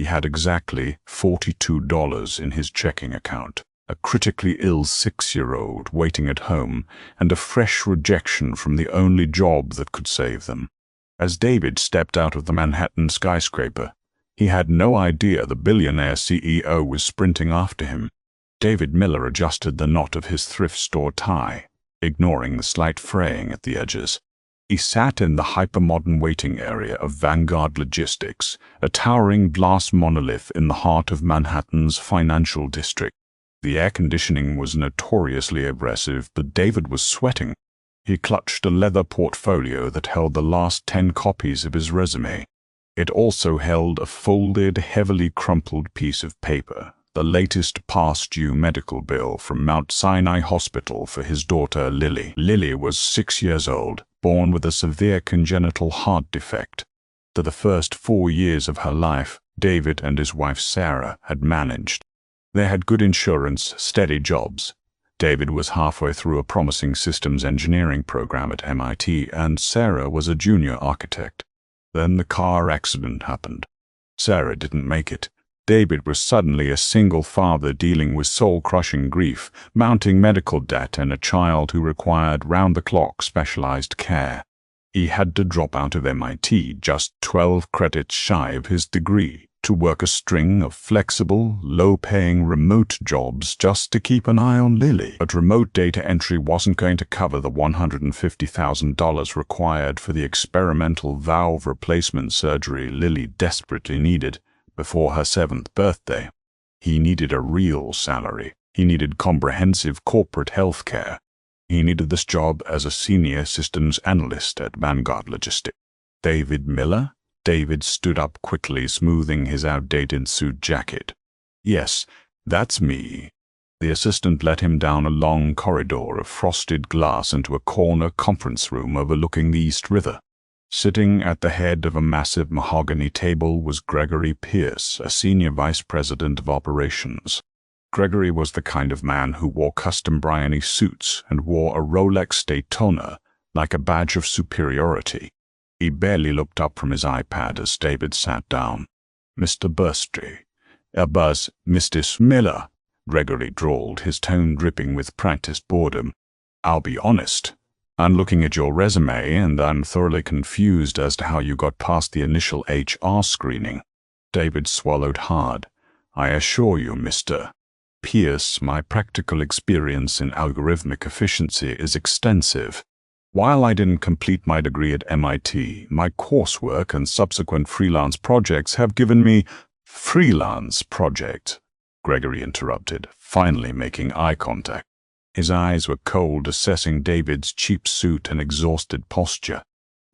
had exactly $42 in his checking account, a critically ill 6-year-old waiting at home, and a fresh rejection from the only job that could save them. As David stepped out of the Manhattan skyscraper, he had no idea the billionaire CEO was sprinting after him. David Miller adjusted the knot of his thrift store tie, ignoring the slight fraying at the edges. He sat in the hypermodern waiting area of Vanguard Logistics, a towering glass monolith in the heart of Manhattan's financial district. The air conditioning was notoriously oppressive, but David was sweating. He clutched a leather portfolio that held the last 10 copies of his resume. It also held a folded, heavily crumpled piece of paper, the latest past-due medical bill from Mount Sinai Hospital for his daughter Lily. Lily was 6 years old, born with a severe congenital heart defect. For the first 4 years of her life, David and his wife Sarah had managed. They had good insurance, steady jobs. David was halfway through a promising systems engineering program at MIT, and Sarah was a junior architect. Then the car accident happened. Sarah didn't make it. David was suddenly a single father dealing with soul-crushing grief, mounting medical debt, and a child who required round-the-clock specialized care. He had to drop out of MIT, just 12 credits shy of his degree, to work a string of flexible, low-paying remote jobs just to keep an eye on Lily. But remote data entry wasn't going to cover the $150,000 required for the experimental valve replacement surgery Lily desperately needed before her 7th birthday. He needed a real salary. He needed comprehensive corporate health care. He needed this job as a senior systems analyst at Vanguard Logistics. David Miller? David stood up quickly, smoothing his outdated suit jacket. Yes, that's me. The assistant led him down a long corridor of frosted glass into a corner conference room overlooking the East River. Sitting at the head of a massive mahogany table was Gregory Pierce, a senior vice president of operations. Gregory was the kind of man who wore custom Bryony suits and wore a Rolex Daytona like a badge of superiority. He barely looked up from his iPad as David sat down. "Mr. Burstry." "Buzz, Mr. Miller," Gregory drawled, his tone dripping with practiced boredom. "I'll be honest. I'm looking at your resume, and I'm thoroughly confused as to how you got past the initial HR screening." David swallowed hard. "I assure you, Mr. Pierce, my practical experience in algorithmic efficiency is extensive. While I didn't complete my degree at MIT, my coursework and subsequent freelance projects have given me—" "Freelance project," Gregory interrupted, finally making eye contact. His eyes were cold, assessing David's cheap suit and exhausted posture.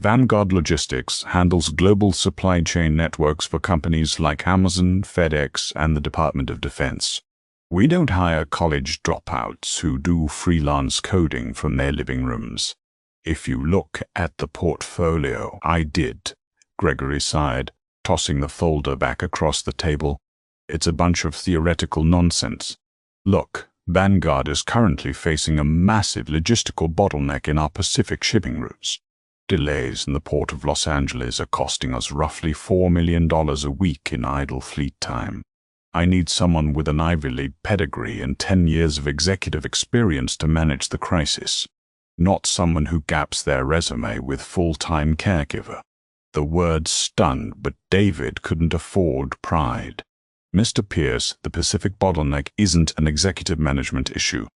"Vanguard Logistics handles global supply chain networks for companies like Amazon, FedEx, and the Department of Defense. We don't hire college dropouts who do freelance coding from their living rooms. If you look at the portfolio—" "I did," Gregory sighed, tossing the folder back across the table. "It's a bunch of theoretical nonsense. Look, Vanguard is currently facing a massive logistical bottleneck in our Pacific shipping routes. Delays in the port of Los Angeles are costing us roughly $4 million a week in idle fleet time. I need someone with an Ivy League pedigree and 10 years of executive experience to manage the crisis. Not someone who gaps their resume with full-time caregiver." The words stunned, but David couldn't afford pride. "Mr. Pierce, the Pacific bottleneck isn't an executive management issue.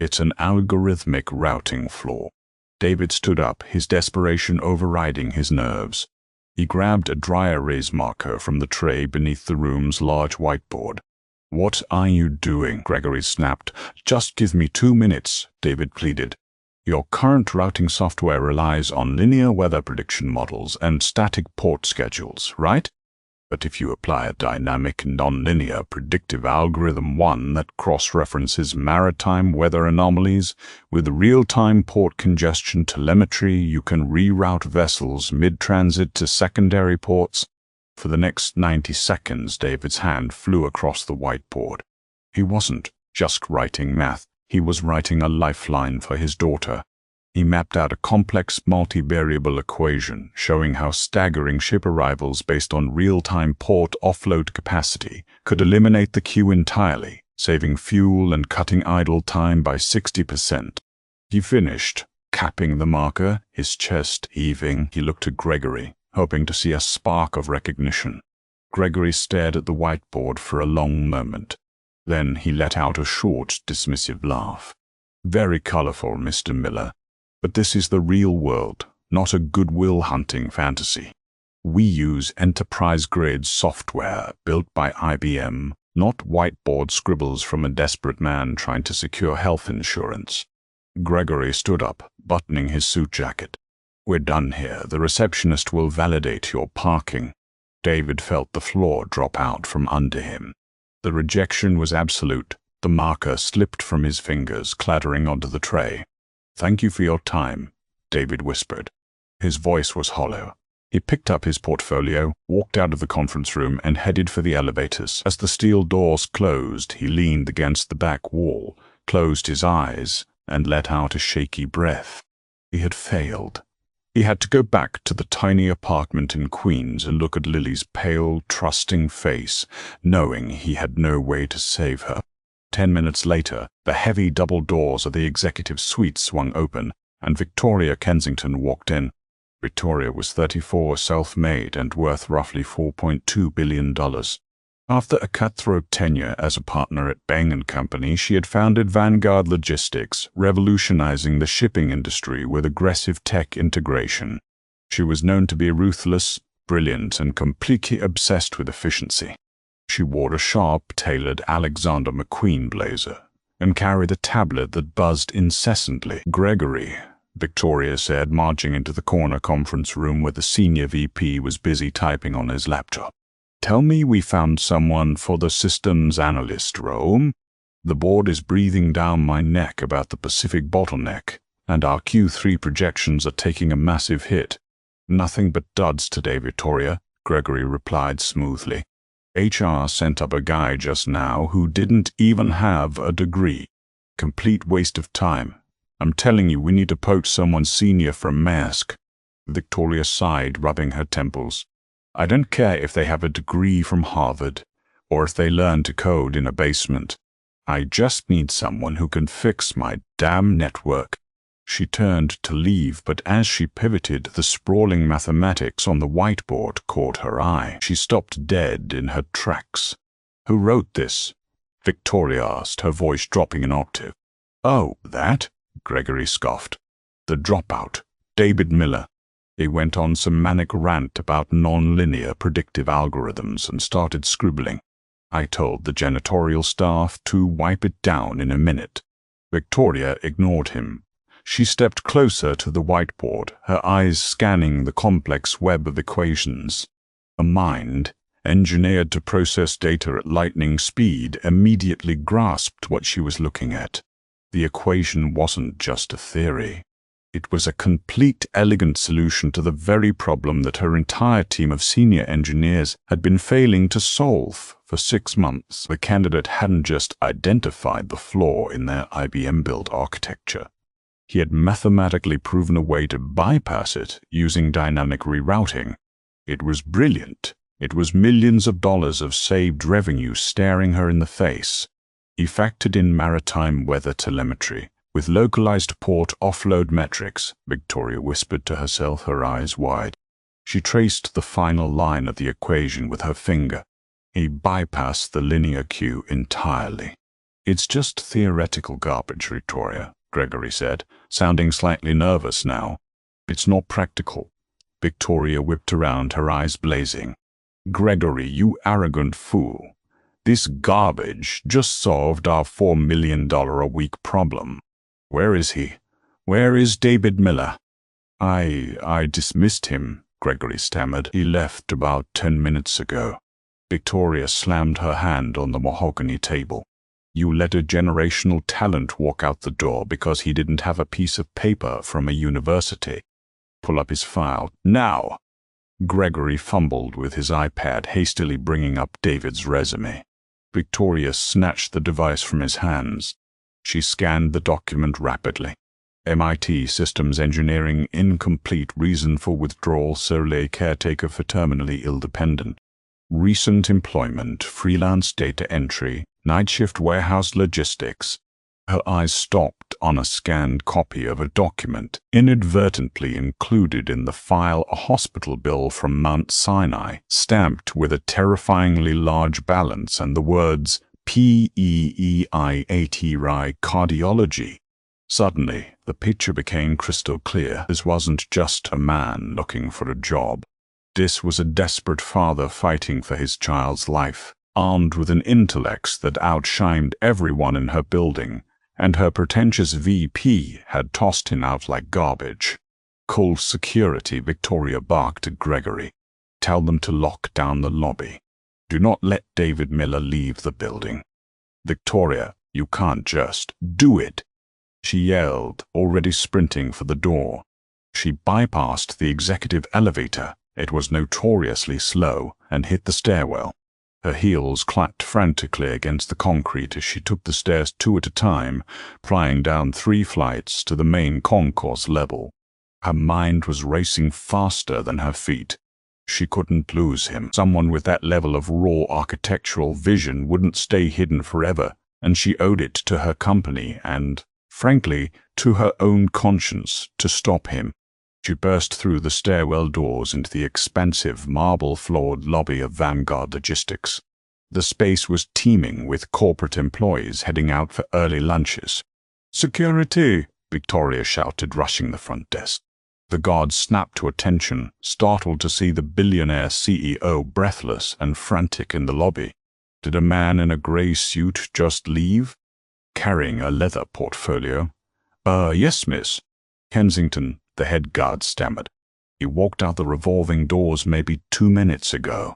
It's an algorithmic routing flaw." David stood up, his desperation overriding his nerves. He grabbed a dry erase marker from the tray beneath the room's large whiteboard. "What are you doing?" Gregory snapped. "Just give me 2 minutes," David pleaded. "Your current routing software relies on linear weather prediction models and static port schedules, right? But if you apply a dynamic, nonlinear predictive algorithm, one that cross-references maritime weather anomalies with real-time port congestion telemetry, you can reroute vessels mid-transit to secondary ports." For the next 90 seconds, David's hand flew across the whiteboard. He wasn't just writing math. He was writing a lifeline for his daughter. He mapped out a complex multivariable equation showing how staggering ship arrivals based on real-time port offload capacity could eliminate the queue entirely, saving fuel and cutting idle time by 60%. He finished, capping the marker, his chest heaving. He looked at Gregory, hoping to see a spark of recognition. Gregory stared at the whiteboard for a long moment. Then he let out a short, dismissive laugh. "Very colorful, Mr. Miller. But this is the real world, not a goodwill hunting fantasy. We use enterprise-grade software built by IBM, not whiteboard scribbles from a desperate man trying to secure health insurance." Gregory stood up, buttoning his suit jacket. "We're done here. The receptionist will validate your parking." David felt the floor drop out from under him. The rejection was absolute. The marker slipped from his fingers, clattering onto the tray. "Thank you for your time," David whispered. His voice was hollow. He picked up his portfolio, walked out of the conference room, and headed for the elevators. As the steel doors closed, he leaned against the back wall, closed his eyes, and let out a shaky breath. He had failed. He had to go back to the tiny apartment in Queens and look at Lily's pale, trusting face, knowing he had no way to save her. 10 minutes later, the heavy double doors of the executive suite swung open, and Victoria Kensington walked in. Victoria was 34, self-made, and worth roughly $4.2 billion. After a cutthroat tenure as a partner at Bain & Company, she had founded Vanguard Logistics, revolutionizing the shipping industry with aggressive tech integration. She was known to be ruthless, brilliant, and completely obsessed with efficiency. She wore a sharp, tailored Alexander McQueen blazer and carried a tablet that buzzed incessantly. "Gregory," Victoria said, marching into the corner conference room where the senior VP was busy typing on his laptop. "Tell me we found someone for the systems analyst role. The board is breathing down my neck about the Pacific bottleneck, and our Q3 projections are taking a massive hit." "Nothing but duds today, Victoria," Gregory replied smoothly. "HR sent up a guy just now who didn't even have a degree. Complete waste of time. I'm telling you, we need to poach someone senior from Maersk." Victoria sighed, rubbing her temples. "I don't care if they have a degree from Harvard, or if they learn to code in a basement. I just need someone who can fix my damn network." She turned to leave, but as she pivoted, the sprawling mathematics on the whiteboard caught her eye. She stopped dead in her tracks. "Who wrote this?" Victoria asked, her voice dropping an octave. "Oh, that?" Gregory scoffed. "The dropout, David Miller." He went on some manic rant about non-linear predictive algorithms and started scribbling. "I told the janitorial staff to wipe it down in a minute." Victoria ignored him. She stepped closer to the whiteboard, her eyes scanning the complex web of equations. A mind, engineered to process data at lightning speed, immediately grasped what she was looking at. The equation wasn't just a theory. It was a complete, elegant solution to the very problem that her entire team of senior engineers had been failing to solve for 6 months. The candidate hadn't just identified the flaw in their IBM-built architecture. He had mathematically proven a way to bypass it using dynamic rerouting. It was brilliant. It was millions of dollars of saved revenue staring her in the face. He factored in maritime weather telemetry. "With localized port offload metrics," Victoria whispered to herself, her eyes wide. She traced the final line of the equation with her finger. He bypassed the linear queue entirely. "It's just theoretical garbage, Victoria," Gregory said, sounding slightly nervous now. "It's not practical." Victoria whipped around, her eyes blazing. "Gregory, you arrogant fool. This garbage just solved our $4 million a week problem. Where is he? Where is David Miller?" I dismissed him," Gregory stammered. "He left about 10 minutes ago." Victoria slammed her hand on the mahogany table. "You let a generational talent walk out the door because he didn't have a piece of paper from a university. Pull up his file, now." Gregory fumbled with his iPad, hastily bringing up David's resume. Victoria snatched the device from his hands. She scanned the document rapidly. MIT Systems Engineering incomplete reason for withdrawal solely caretaker for terminally ill dependent. Recent employment, freelance data entry, night shift warehouse logistics. Her eyes stopped on a scanned copy of a document inadvertently included in the file, a hospital bill from Mount Sinai, stamped with a terrifyingly large balance and the words PEEIATRI cardiology. Suddenly, the picture became crystal clear. This wasn't just a man looking for a job. This was a desperate father fighting for his child's life, armed with an intellect that outshined everyone in her building, and her pretentious VP had tossed him out like garbage. "Call security," Victoria barked at Gregory. "Tell them to lock down the lobby. Do not let David Miller leave the building." "Victoria, you can't just do it," she yelled, already sprinting for the door. She bypassed the executive elevator. It was notoriously slow, and hit the stairwell. Her heels clacked frantically against the concrete as she took the stairs 2 at a time, flying down 3 flights to the main concourse level. Her mind was racing faster than her feet. She couldn't lose him. Someone with that level of raw architectural vision wouldn't stay hidden forever, and she owed it to her company and, frankly, to her own conscience to stop him. She burst through the stairwell doors into the expansive marble-floored lobby of Vanguard Logistics. The space was teeming with corporate employees heading out for early lunches. "Security!" Victoria shouted, rushing the front desk. The guards snapped to attention, startled to see the Billionaire CEO breathless and frantic in the lobby. Did a man in a grey suit just leave, carrying a leather portfolio? Yes, miss." Kensington, the head guard stammered. "He walked out the revolving doors maybe 2 minutes ago,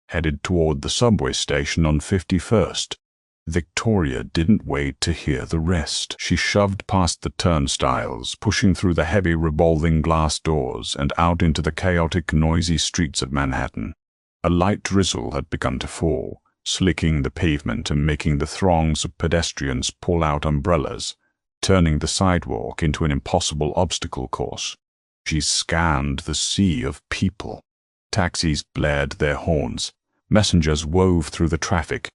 headed toward the subway station on 51st. Victoria didn't wait to hear the rest. She shoved past the turnstiles, pushing through the heavy revolving glass doors and out into the chaotic, noisy streets of Manhattan. A light drizzle had begun to fall, slicking the pavement and making the throngs of pedestrians pull out umbrellas, turning the sidewalk into an impossible obstacle course. She scanned the sea of people. Taxis blared their horns. Messengers wove through the traffic.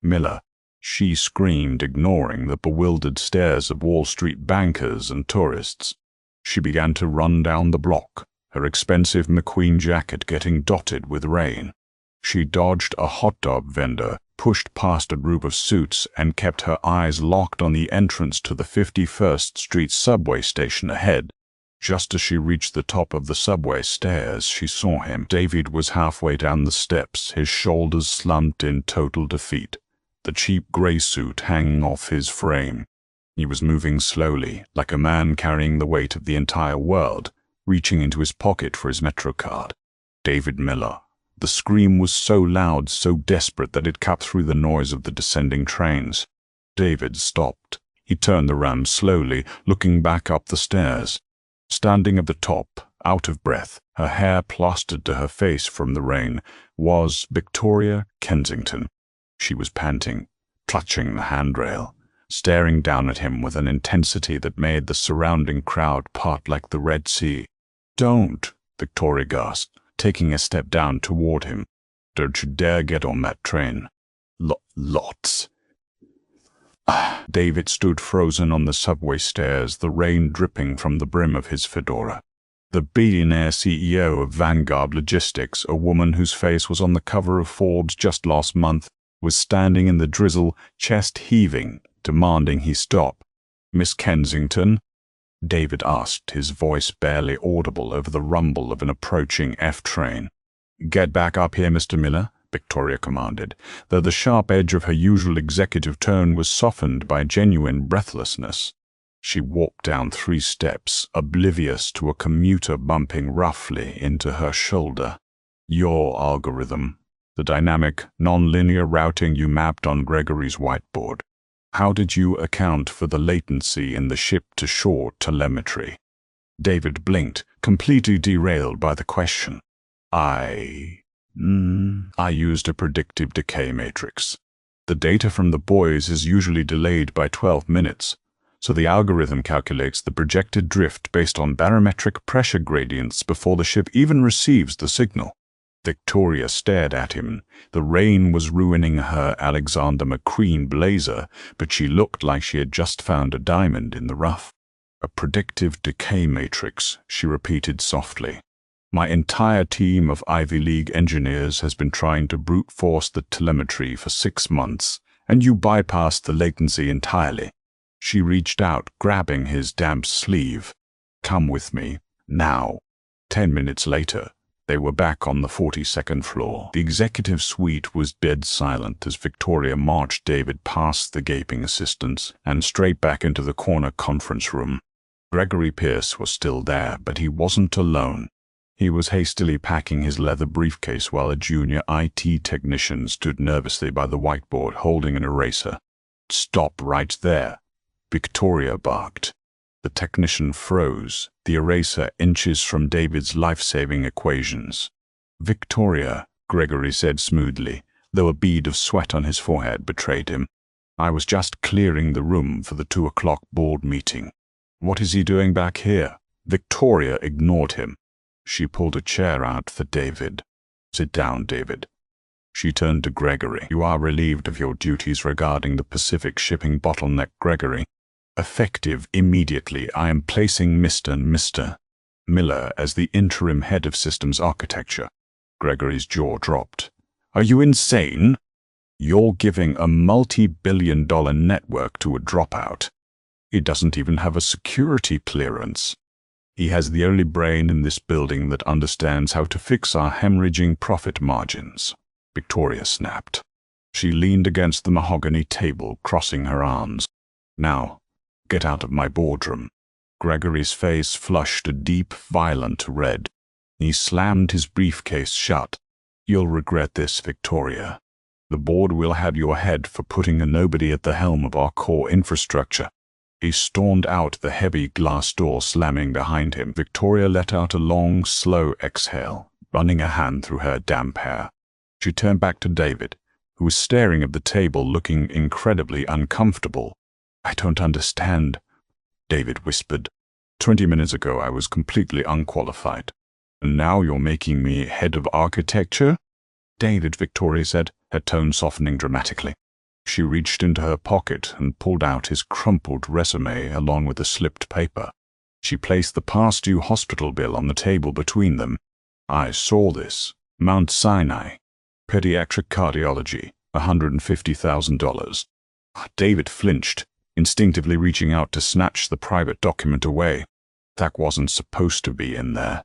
"Miller," she screamed, ignoring the bewildered stares of Wall Street bankers and tourists. She began to run down the block, her expensive McQueen jacket getting dotted with rain. She dodged a hot dog vendor, pushed past a group of suits, and kept her eyes locked on the entrance to the 51st Street subway station ahead. Just as she reached the top of the subway stairs, she saw him. David was halfway down the steps, his shoulders slumped in total defeat, the cheap gray suit hanging off his frame. He was moving slowly, like a man carrying the weight of the entire world, reaching into his pocket for his Metro card. David Miller. The scream was so loud, so desperate that it cut through the noise of the descending trains. David stopped. He turned around slowly, looking back up the stairs. Standing at the top, out of breath, her hair plastered to her face from the rain, was Victoria Kensington. She was panting, clutching the handrail, staring down at him with an intensity that made the surrounding crowd part like the Red Sea. "Don't," Victoria gasped, taking a step down toward him. "Don't you dare get on that train." Lots. David stood frozen on the subway stairs, the rain dripping from the brim of his fedora. The billionaire CEO of Vanguard Logistics, a woman whose face was on the cover of Forbes just last month, was standing in the drizzle, chest heaving, demanding he stop. "Miss Kensington?" David asked, his voice barely audible over the rumble of an approaching F train. "Get back up here, Mr. Miller," Victoria commanded, though the sharp edge of her usual executive tone was softened by genuine breathlessness. She walked down 3 steps, oblivious to a commuter bumping roughly into her shoulder. "Your algorithm, the dynamic, non-linear routing you mapped on Gregory's whiteboard. How did you account for the latency in the ship-to-shore telemetry?" David blinked, completely derailed by the question. I used a predictive decay matrix. The data from the boys is usually delayed by 12 minutes, so the algorithm calculates the projected drift based on barometric pressure gradients before the ship even receives the signal. Victoria stared at him. The rain was ruining her Alexander McQueen blazer, but she looked like she had just found a diamond in the rough. A predictive decay matrix, she repeated softly. My entire team of Ivy League engineers has been trying to brute force the telemetry for 6 months, and you bypassed the latency entirely. She reached out, grabbing his damp sleeve. Come with me, now. 10 minutes later, they were back on the 42nd floor. The executive suite was dead silent as Victoria marched David past the gaping assistants and straight back into the corner conference room. Gregory Pierce was still there, but he wasn't alone. He was hastily packing his leather briefcase while a junior IT technician stood nervously by the whiteboard holding an eraser. "Stop right there," Victoria barked. The technician froze, the eraser inches from David's life-saving equations. "Victoria," Gregory said smoothly, though a bead of sweat on his forehead betrayed him. "I was just clearing the room for the 2 o'clock board meeting." "What is he doing back here?" Victoria ignored him. She pulled a chair out for David. "Sit down, David." She turned to Gregory. "You are relieved of your duties regarding the Pacific shipping bottleneck, Gregory. Effective immediately, I am placing Mr. Miller as the interim head of systems architecture." Gregory's jaw dropped. "Are you insane? You're giving a multi-billion-dollar network to a dropout. He doesn't even have a security clearance. He has the only brain in this building that understands how to fix our hemorrhaging profit margins," Victoria snapped. She leaned against the mahogany table, crossing her arms. "Now, get out of my boardroom." Gregory's face flushed a deep, violent red. He slammed his briefcase shut. "You'll regret this, Victoria. The board will have your head for putting a nobody at the helm of our core infrastructure." He stormed out, the heavy glass door slamming behind him. Victoria let out a long, slow exhale, running a hand through her damp hair. She turned back to David, who was staring at the table, looking incredibly uncomfortable. "I don't understand," David whispered. 20 minutes ago I was completely unqualified. And now you're making me head of architecture?" "David," Victoria said, her tone softening dramatically. She reached into her pocket and pulled out his crumpled resume along with the slipped paper. She placed the past due hospital bill on the table between them. "I saw this. Mount Sinai. Pediatric cardiology, $150,000. David flinched, instinctively reaching out to snatch the private document away. "That wasn't supposed to be in there.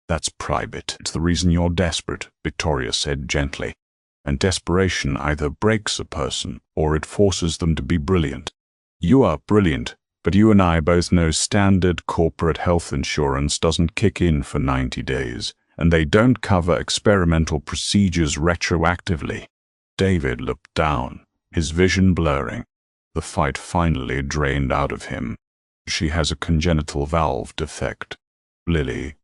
That's private. It's the reason you're desperate," Victoria said gently. "And desperation either breaks a person or it forces them to be brilliant. You are brilliant, but you and I both know standard corporate health insurance doesn't kick in for 90 days, and they don't cover experimental procedures retroactively." David looked down, his vision blurring. The fight finally drained out of him. "She has a congenital valve defect. Lily.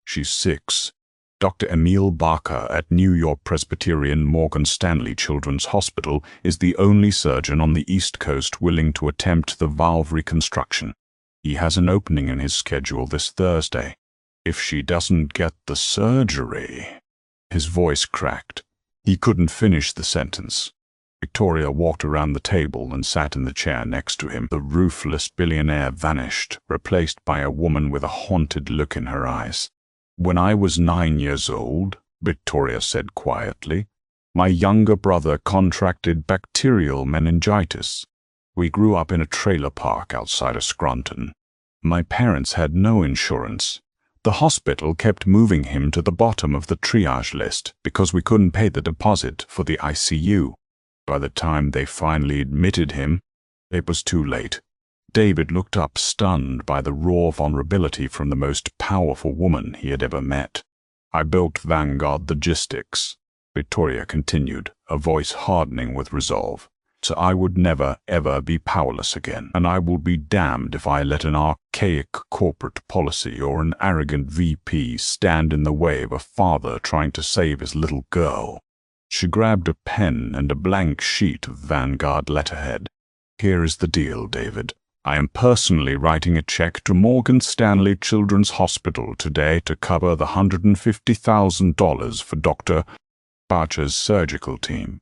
She's 6. Dr. Emil Barker at New York Presbyterian Morgan Stanley Children's Hospital is the only surgeon on the East Coast willing to attempt the valve reconstruction. He has an opening in his schedule this Thursday. If she doesn't get the surgery—" His voice cracked. He couldn't finish the sentence. Victoria walked around the table and sat in the chair next to him. The ruthless billionaire vanished, replaced by a woman with a haunted look in her eyes. "When I was 9 years old," Victoria said quietly, "my younger brother contracted bacterial meningitis. We grew up in a trailer park outside of Scranton. My parents had no insurance. The hospital kept moving him to the bottom of the triage list because we couldn't pay the deposit for the ICU. By the time they finally admitted him, it was too late." David looked up, stunned by the raw vulnerability from the most powerful woman he had ever met. "I built Vanguard Logistics," Victoria continued, a voice hardening with resolve. "So I would never, ever be powerless again, and I will be damned if I let an archaic corporate policy or an arrogant VP stand in the way of a father trying to save his little girl." She grabbed a pen and a blank sheet of Vanguard letterhead. "Here is the deal, David. I am personally writing a check to Morgan Stanley Children's Hospital today to cover the $150,000 for Dr. Barcher's surgical team.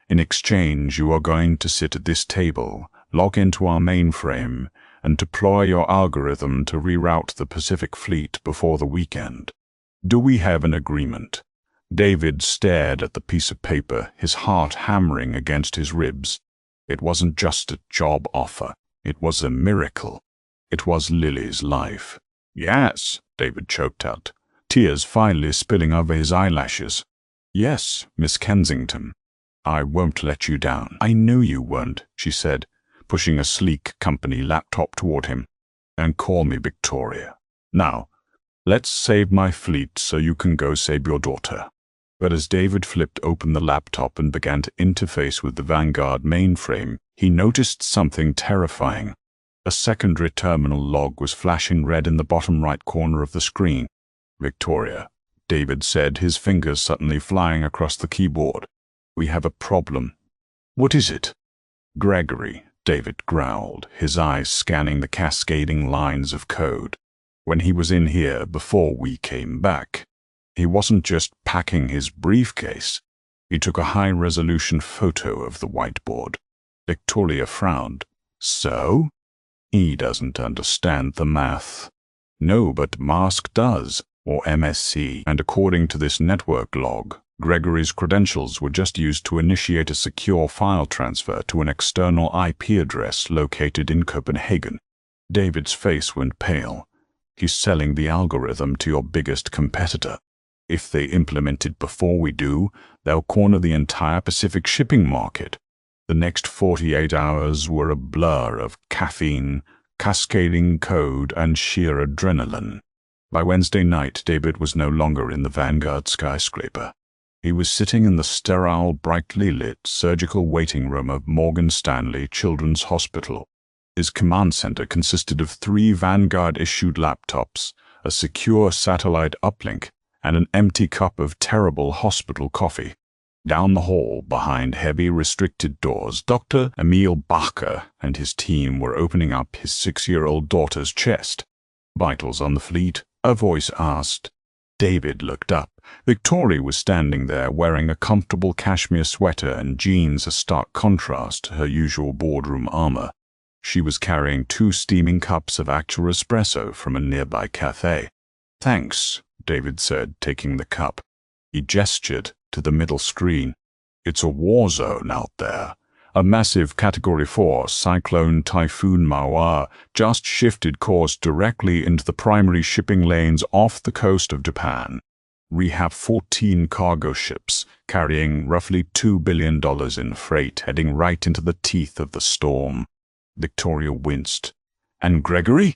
In exchange, you are going to sit at this table, log into our mainframe, and deploy your algorithm to reroute the Pacific Fleet before the weekend. Do we have an agreement?" David stared at the piece of paper, his heart hammering against his ribs. It wasn't just a job offer. It was a miracle. It was Lily's life. "Yes," David choked out, tears finally spilling over his eyelashes. "Yes, Miss Kensington. I won't let you down." "I knew you won't," she said, pushing a sleek company laptop toward him. "And call me Victoria. Now, let's save my fleet so you can go save your daughter." But as David flipped open the laptop and began to interface with the Vanguard mainframe, he noticed something terrifying. A secondary terminal log was flashing red in the bottom right corner of the screen. "Victoria," David said, his fingers suddenly flying across the keyboard. "We have a problem." "What is it?" "Gregory," David growled, his eyes scanning the cascading lines of code. "When he was in here before we came back, he wasn't just packing his briefcase. He took a high-resolution photo of the whiteboard." Victoria frowned. "So? He doesn't understand the math." "No, but Mask does, or MSC, and according to this network log, Gregory's credentials were just used to initiate a secure file transfer to an external IP address located in Copenhagen." David's face went pale. "He's selling the algorithm to your biggest competitor. If they implement it before we do, they'll corner the entire Pacific shipping market." The next 48 hours were a blur of caffeine, cascading code, and sheer adrenaline. By Wednesday night, David was no longer in the Vanguard skyscraper. He was sitting in the sterile, brightly lit surgical waiting room of Morgan Stanley Children's Hospital. His command center consisted of 3 Vanguard-issued laptops, a secure satellite uplink, and an empty cup of terrible hospital coffee. Down the hall, behind heavy restricted doors, Dr. Emil Bacher and his team were opening up his 6-year-old daughter's chest. "Vitals on the fleet?" a voice asked. David looked up. Victoria was standing there wearing a comfortable cashmere sweater and jeans, a stark contrast to her usual boardroom armor. She was carrying 2 steaming cups of actual espresso from a nearby cafe. "Thanks," David said, taking the cup. He gestured to the middle screen. "It's a war zone out there. A massive Category 4 cyclone Typhoon Mawar just shifted course directly into the primary shipping lanes off the coast of Japan. We have 14 cargo ships carrying roughly $2 billion in freight heading right into the teeth of the storm." Victoria winced. "And Gregory?"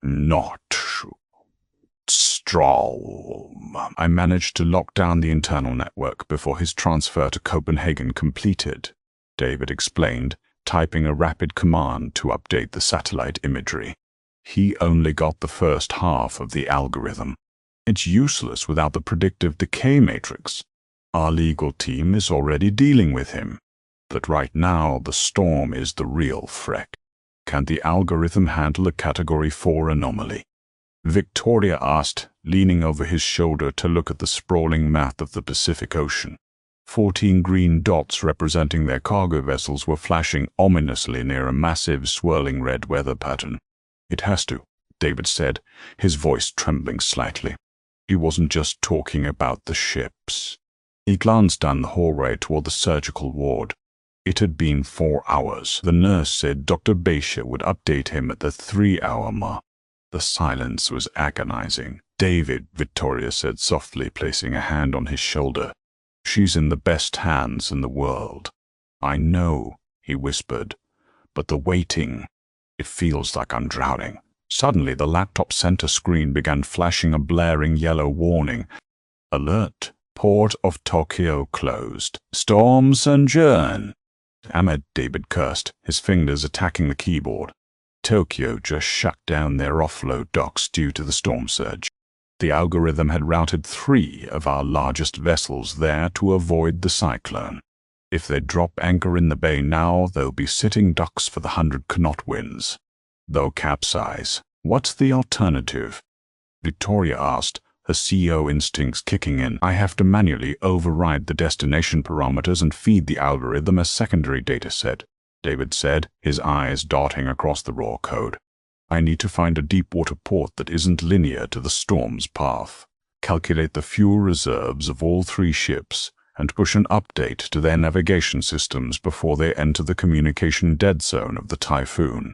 "Not Strom. I managed to lock down the internal network before his transfer to Copenhagen completed," David explained, typing a rapid command to update the satellite imagery. "He only got the first half of the algorithm. It's useless without the predictive decay matrix. Our legal team is already dealing with him. But right now, the storm is the real threat. Can the algorithm handle a Category 4 anomaly?" Victoria asked, leaning over his shoulder to look at the sprawling map of the Pacific Ocean. 14 green dots representing their cargo vessels were flashing ominously near a massive, swirling red weather pattern. "It has to," David said, his voice trembling slightly. He wasn't just talking about the ships. He glanced down the hallway toward the surgical ward. It had been 4 hours. The nurse said Dr. Bacher would update him at the 3-hour mark. The silence was agonizing. "David," Victoria said softly, placing a hand on his shoulder. "She's in the best hands in the world." "I know," he whispered, "but the waiting, it feels like I'm drowning." Suddenly, the laptop center screen began flashing a blaring yellow warning. "Alert. Port of Tokyo closed. Storm sojourn." "Damn it," David cursed, his fingers attacking the keyboard. Tokyo just shut down their offload docks due to the storm surge. The algorithm had routed 3 of our largest vessels there to avoid the cyclone. If they drop anchor in the bay now, they'll be sitting ducks for the 100-knot winds. They'll capsize. What's the alternative? Victoria asked, her CEO instincts kicking in. I have to manually override the destination parameters and feed the algorithm a secondary dataset, David said, his eyes darting across the raw code. I need to find a deep-water port that isn't linear to the storm's path, calculate the fuel reserves of all 3 ships, and push an update to their navigation systems before they enter the communication dead zone of the typhoon.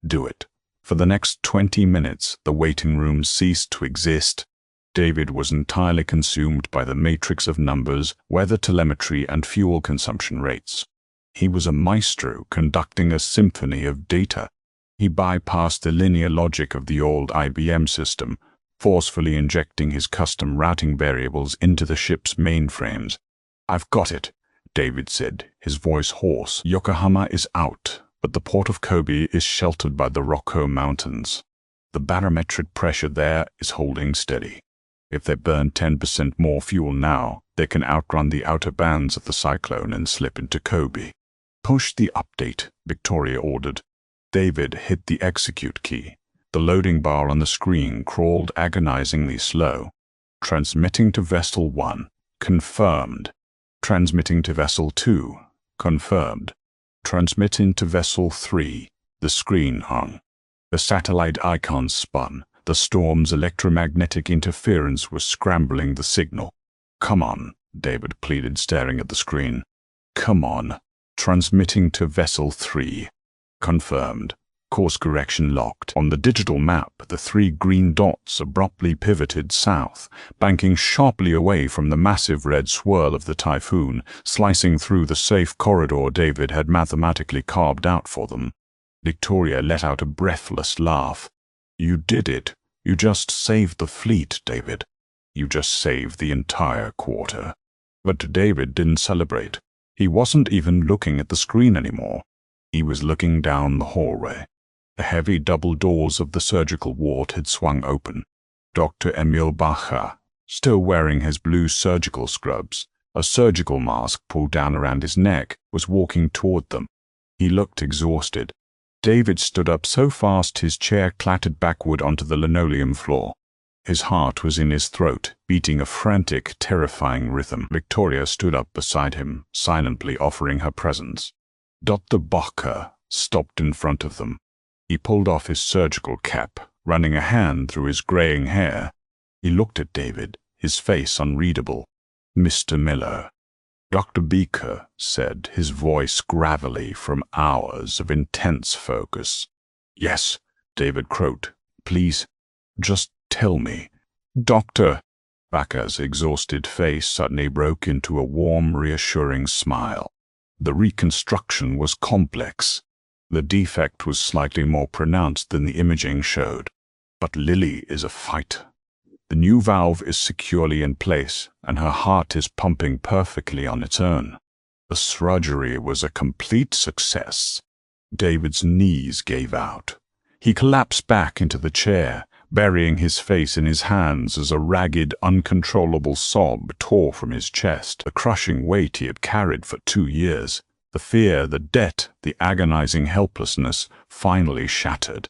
Do it. For the next 20 minutes, the waiting room ceased to exist. David was entirely consumed by the matrix of numbers, weather telemetry, and fuel consumption rates. He was a maestro conducting a symphony of data. He bypassed the linear logic of the old IBM system, forcefully injecting his custom routing variables into the ship's mainframes. I've got it, David said, his voice hoarse. Yokohama is out, but the port of Kobe is sheltered by the Rokko Mountains. The barometric pressure there is holding steady. If they burn 10% more fuel now, they can outrun the outer bands of the cyclone and slip into Kobe. Push the update, Victoria ordered. David hit the execute key. The loading bar on the screen crawled agonizingly slow. Transmitting to Vessel 1. Confirmed. Transmitting to Vessel 2. Confirmed. Transmitting to Vessel 3. The screen hung. The satellite icons spun. The storm's electromagnetic interference was scrambling the signal. Come on, David pleaded, staring at the screen. Come on. Transmitting to Vessel 3. Confirmed. Course correction locked. On the digital map, the 3 green dots abruptly pivoted south, banking sharply away from the massive red swirl of the typhoon, slicing through the safe corridor David had mathematically carved out for them. Victoria let out a breathless laugh. You did it. You just saved the fleet, David. You just saved the entire quarter. But David didn't celebrate. He wasn't even looking at the screen anymore. He was looking down the hallway. The heavy double doors of the surgical ward had swung open. Dr. Emil Bacher, still wearing his blue surgical scrubs, a surgical mask pulled down around his neck, was walking toward them. He looked exhausted. David stood up so fast his chair clattered backward onto the linoleum floor. His heart was in his throat, beating a frantic, terrifying rhythm. Victoria stood up beside him, silently offering her presence. Dr. Bacher stopped in front of them. He pulled off his surgical cap, running a hand through his graying hair. He looked at David, his face unreadable. Mr. Miller. Dr. Bacher said, his voice gravelly from hours of intense focus. Yes, David croaked. Please, just tell me. Doctor. Bacher's exhausted face suddenly broke into a warm, reassuring smile. The reconstruction was complex. The defect was slightly more pronounced than the imaging showed. But Lily is a fighter. The new valve is securely in place, and her heart is pumping perfectly on its own. The surgery was a complete success. David's knees gave out. He collapsed back into the chair, burying his face in his hands as a ragged, uncontrollable sob tore from his chest. The crushing weight he had carried for 2 years, the fear, the debt, the agonizing helplessness, finally shattered.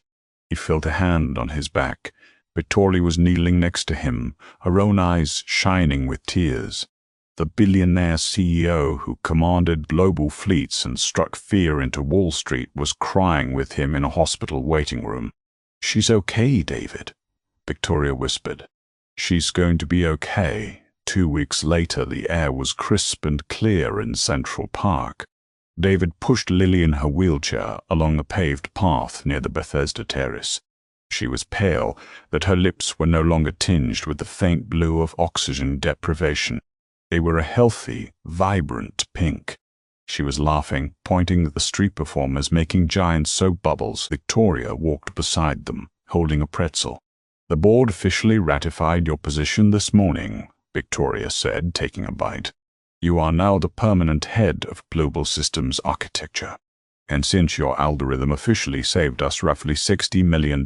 He felt a hand on his back. Victoria was kneeling next to him, her own eyes shining with tears. The billionaire CEO who commanded global fleets and struck fear into Wall Street was crying with him in a hospital waiting room. She's okay, David, Victoria whispered. She's going to be okay. 2 weeks later, the air was crisp and clear in Central Park. David pushed Lily in her wheelchair along a paved path near the Bethesda terrace. She was pale, that her lips were no longer tinged with the faint blue of oxygen deprivation. They were a healthy, vibrant pink. She was laughing, pointing at the street performers making giant soap bubbles. Victoria walked beside them, holding a pretzel. The board officially ratified your position this morning, Victoria said, taking a bite. You are now the permanent head of Global Systems Architecture. And since your algorithm officially saved us roughly $60 million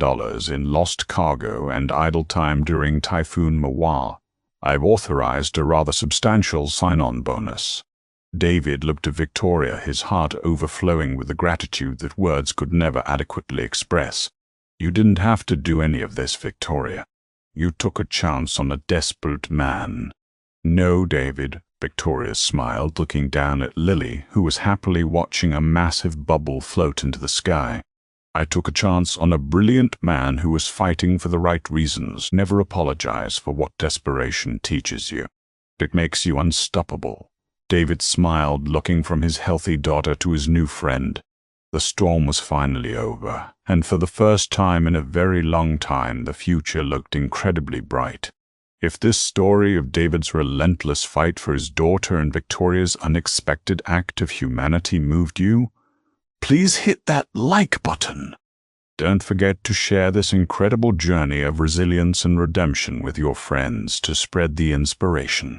in lost cargo and idle time during Typhoon Mawar, I've authorized a rather substantial sign-on bonus. David looked at Victoria, his heart overflowing with the gratitude that words could never adequately express. You didn't have to do any of this, Victoria. You took a chance on a desperate man. No, David, Victoria smiled, looking down at Lily, who was happily watching a massive bubble float into the sky. I took a chance on a brilliant man who was fighting for the right reasons. Never apologize for what desperation teaches you. It makes you unstoppable. David smiled, looking from his healthy daughter to his new friend. The storm was finally over, and for the first time in a very long time, the future looked incredibly bright. If this story of David's relentless fight for his daughter and Victoria's unexpected act of humanity moved you, please hit that like button. Don't forget to share this incredible journey of resilience and redemption with your friends to spread the inspiration.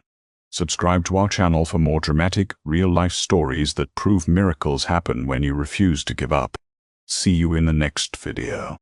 Subscribe to our channel for more dramatic, real-life stories that prove miracles happen when you refuse to give up. See you in the next video.